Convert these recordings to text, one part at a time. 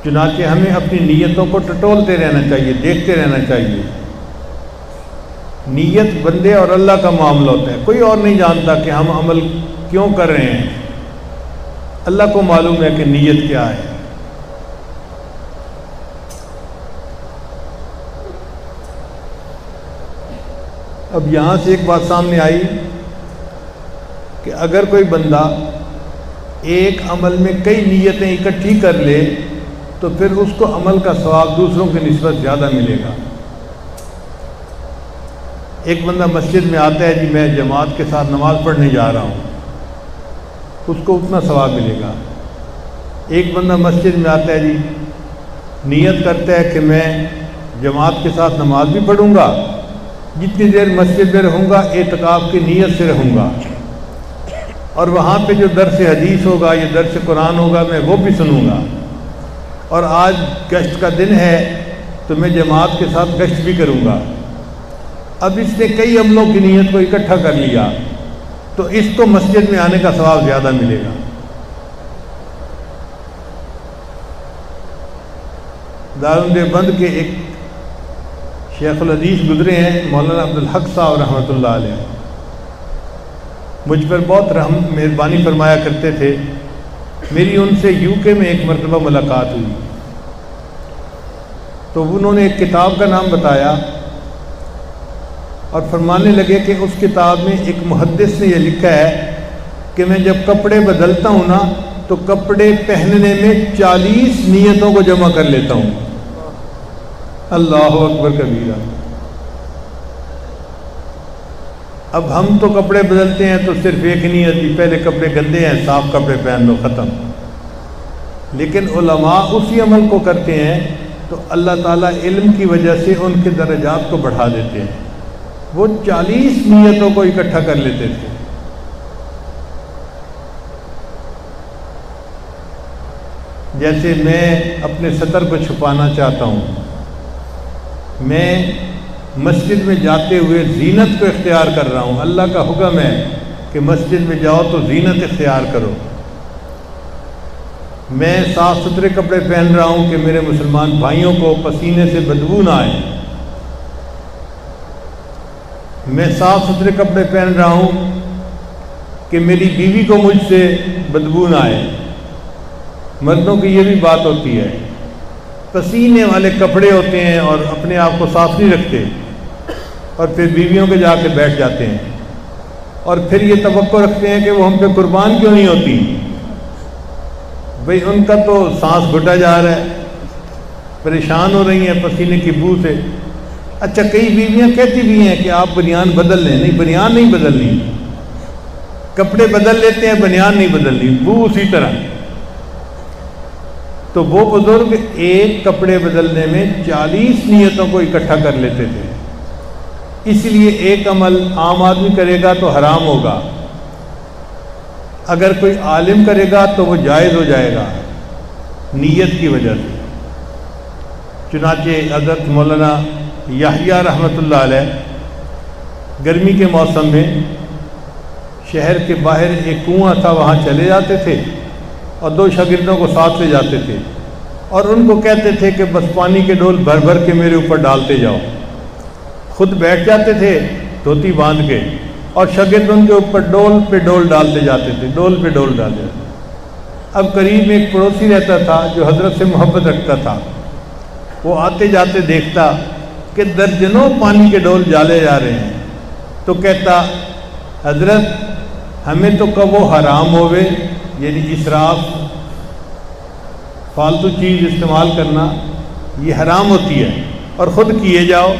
چنانچہ ہمیں اپنی نیتوں کو ٹٹولتے رہنا چاہیے، دیکھتے رہنا چاہیے۔ نیت بندے اور اللہ کا معاملہ ہوتا ہے، کوئی اور نہیں جانتا کہ ہم عمل کیوں کر رہے ہیں، اللہ کو معلوم ہے کہ نیت کیا ہے۔ اب یہاں سے ایک بات سامنے آئی کہ اگر کوئی بندہ ایک عمل میں کئی نیتیں اکٹھی کر لے تو پھر اس کو عمل کا ثواب دوسروں کی نسبت زیادہ ملے گا۔ ایک بندہ مسجد میں آتا ہے، جی میں جماعت کے ساتھ نماز پڑھنے جا رہا ہوں، اس کو اتنا ثواب ملے گا۔ ایک بندہ مسجد میں آتا ہے، جی نیت کرتا ہے کہ میں جماعت کے ساتھ نماز بھی پڑھوں گا، جتنی دیر مسجد میں رہوں گا اعتکاف کی نیت سے رہوں گا، اور وہاں پہ جو درس حدیث ہوگا یا درس قرآن ہوگا میں وہ بھی سنوں گا، اور آج گشت کا دن ہے تو میں جماعت کے ساتھ گشت بھی کروں گا۔ اب اس نے کئی عملوں کی نیت کو اکٹھا کر لیا تو اس کو مسجد میں آنے کا ثواب زیادہ ملے گا۔ دارالعلوم دیوبند کے ایک شیخ الحدیث گزرے ہیں، مولانا عبدالحق صاحب رحمۃ اللہ علیہ، مجھ پر بہت مہربانی فرمایا کرتے تھے۔ میری ان سے یو کے میں ایک مرتبہ ملاقات ہوئی تو انہوں نے ایک کتاب کا نام بتایا اور فرمانے لگے کہ اس کتاب میں ایک محدث نے یہ لکھا ہے کہ میں جب کپڑے بدلتا ہوں نا تو کپڑے پہننے میں 40 نیتوں کو جمع کر لیتا ہوں۔ اللہ اکبر کبیرہ۔ اب ہم تو کپڑے بدلتے ہیں تو صرف ایک نیت ہی، پہلے کپڑے گندے ہیں صاف کپڑے پہن لو، ختم۔ لیکن علماء اسی عمل کو کرتے ہیں تو اللہ تعالیٰ علم کی وجہ سے ان کے درجات کو بڑھا دیتے ہیں۔ وہ 40 نیتوں کو اکٹھا کر لیتے تھے۔ جیسے میں اپنے سطر کو چھپانا چاہتا ہوں، میں مسجد میں جاتے ہوئے زینت کو اختیار کر رہا ہوں، اللہ کا حکم ہے کہ مسجد میں جاؤ تو زینت اختیار کرو۔ میں صاف ستھرے کپڑے پہن رہا ہوں کہ میرے مسلمان بھائیوں کو پسینے سے بدبو نہ آئے۔ میں صاف ستھرے کپڑے پہن رہا ہوں کہ میری بیوی کو مجھ سے بدبو نہ آئے۔ مردوں کی یہ بھی بات ہوتی ہے، پسینے والے کپڑے ہوتے ہیں اور اپنے آپ کو صاف نہیں رکھتے، اور پھر بیویوں کے جا کے بیٹھ جاتے ہیں، اور پھر یہ توقع رکھتے ہیں کہ وہ ہم پہ قربان کیوں نہیں ہوتی۔ بھئی ان کا تو سانس گھٹا جا رہا ہے، پریشان ہو رہی ہیں پسینے کی بو سے۔ اچھا کئی بیویاں کہتی بھی ہیں کہ آپ بنیان بدل لیں، نہیں بنیان نہیں بدلنی، کپڑے بدل لیتے ہیں بنیان نہیں بدلنی، بو اسی طرح۔ تو وہ بزرگ ایک کپڑے بدلنے میں 40 نیتوں کو اکٹھا کر لیتے تھے۔ اس لیے ایک عمل عام آدمی کرے گا تو حرام ہوگا، اگر کوئی عالم کرے گا تو وہ جائز ہو جائے گا نیت کی وجہ سے۔ چنانچہ حضرت مولانا یحییٰ رحمۃ اللہ علیہ گرمی کے موسم میں شہر کے باہر ایک کنواں تھا، وہاں چلے جاتے تھے اور 2 شاگردوں کو ساتھ لے جاتے تھے، اور ان کو کہتے تھے کہ بس پانی کے ڈول بھر بھر کے میرے اوپر ڈالتے جاؤ۔ خود بیٹھ جاتے تھے دھوتی باندھ کے، اور شاگرد ان کے اوپر ڈول پہ ڈول ڈالتے جاتے تھے، ڈول پہ ڈول ڈالتے جاتے۔ اب قریب میں ایک پڑوسی رہتا تھا جو حضرت سے محبت رکھتا تھا، وہ آتے جاتے دیکھتا کہ درجنوں پانی کے ڈول ڈالے جا رہے ہیں، تو کہتا حضرت ہمیں تو کب وہ حرام ہوئے، یعنی اسراف، فالتو چیز استعمال کرنا یہ حرام ہوتی ہے، اور خود کیے جاؤ،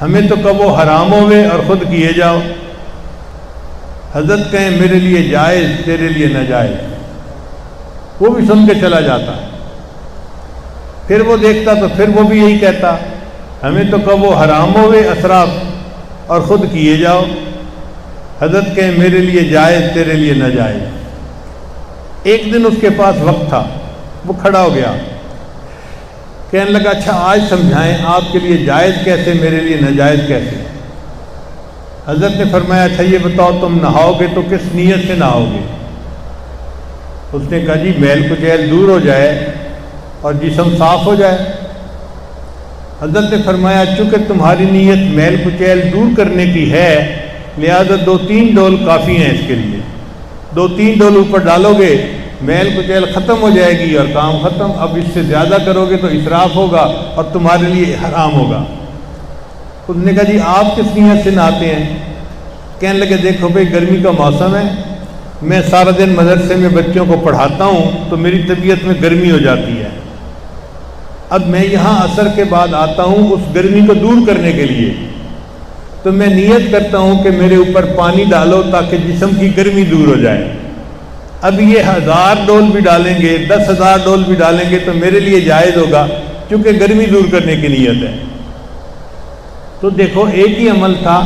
ہمیں تو کب وہ حرام ہوئے اور خود کیے جاؤ۔ حضرت کہیں میرے لیے جائز تیرے لیے ناجائز، وہ بھی سن کے چلا جاتا۔ پھر وہ دیکھتا تو پھر وہ بھی یہی کہتا، ہمیں تو کب وہ حرام ہوئے اسراف اور خود کیے جاؤ۔ حضرت کہیں میرے لیے جائز تیرے لیے ناجائز۔ ایک دن اس کے پاس وقت تھا، وہ کھڑا ہو گیا، کہنے لگا اچھا آج سمجھائیں آپ کے لیے جائز کیسے، میرے لیے ناجائز کیسے۔ حضرت نے فرمایا اچھا یہ بتاؤ تم نہاؤ گے تو کس نیت سے نہاؤ گے؟ اس نے کہا جی میل کچیل دور ہو جائے اور جسم صاف ہو جائے۔ حضرت نے فرمایا چونکہ تمہاری نیت میل کچیل دور کرنے کی ہے، لہذا 2-3 ڈول کافی ہیں اس کے لیے۔ 2-3 ڈول اوپر ڈالو گے، میل کچیل ختم ہو جائے گی اور کام ختم۔ اب اس سے زیادہ کرو گے تو اسراف ہوگا اور تمہارے لیے حرام ہوگا۔ انہوں نے کہا جی آپ کس نیت سے نہاتے ہیں؟ کہنے لگے دیکھو بھائی گرمی کا موسم ہے، میں سارا دن مدرسے میں بچوں کو پڑھاتا ہوں تو میری طبیعت میں گرمی ہو جاتی ہے۔ اب میں یہاں عصر کے بعد آتا ہوں اس گرمی کو دور کرنے کے لیے، تو میں نیت کرتا ہوں کہ میرے اوپر پانی ڈالو تاکہ جسم کی گرمی دور ہو جائے۔ اب یہ 1000 ڈول بھی ڈالیں گے، 10,000 ڈول بھی ڈالیں گے تو میرے لیے جائز ہوگا، کیونکہ گرمی دور کرنے کی نیت ہے۔ تو دیکھو ایک ہی عمل تھا،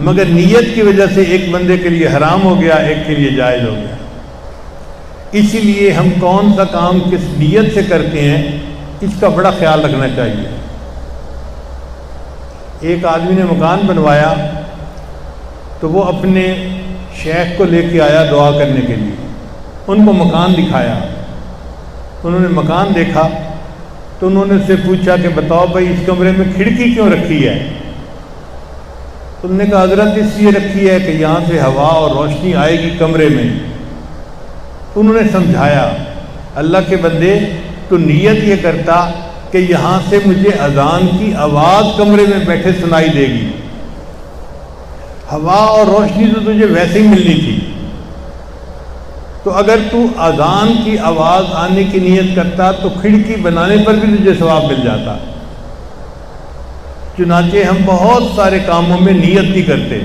مگر نیت کی وجہ سے ایک بندے کے لیے حرام ہو گیا، ایک کے لیے جائز ہو گیا۔ اسی لیے ہم کون سا کام کس نیت سے کرتے ہیں اس کا بڑا خیال رکھنا چاہیے۔ ایک آدمی نے مکان بنوایا تو وہ اپنے شیخ کو لے کے آیا دعا کرنے کے لیے، ان کو مکان دکھایا۔ انہوں نے مکان دیکھا تو انہوں نے اس سے پوچھا کہ بتاؤ بھائی اس کمرے میں کھڑکی کیوں رکھی ہے؟ انہوں نے کہا حضرت اس لیے رکھی ہے کہ یہاں سے ہوا اور روشنی آئے گی کمرے میں۔ انہوں نے سمجھایا اللہ کے بندے تو نیت یہ کرتا کہ یہاں سے مجھے اذان کی آواز کمرے میں بیٹھے سنائی دے گی، ہوا اور روشنی تو تجھے ویسے ہی ملنی تھی، تو اگر تو اذان کی آواز آنے کی نیت کرتا تو کھڑکی بنانے پر بھی تجھے ثواب مل جاتا۔ چنانچہ ہم بہت سارے کاموں میں نیت نہیں کرتے۔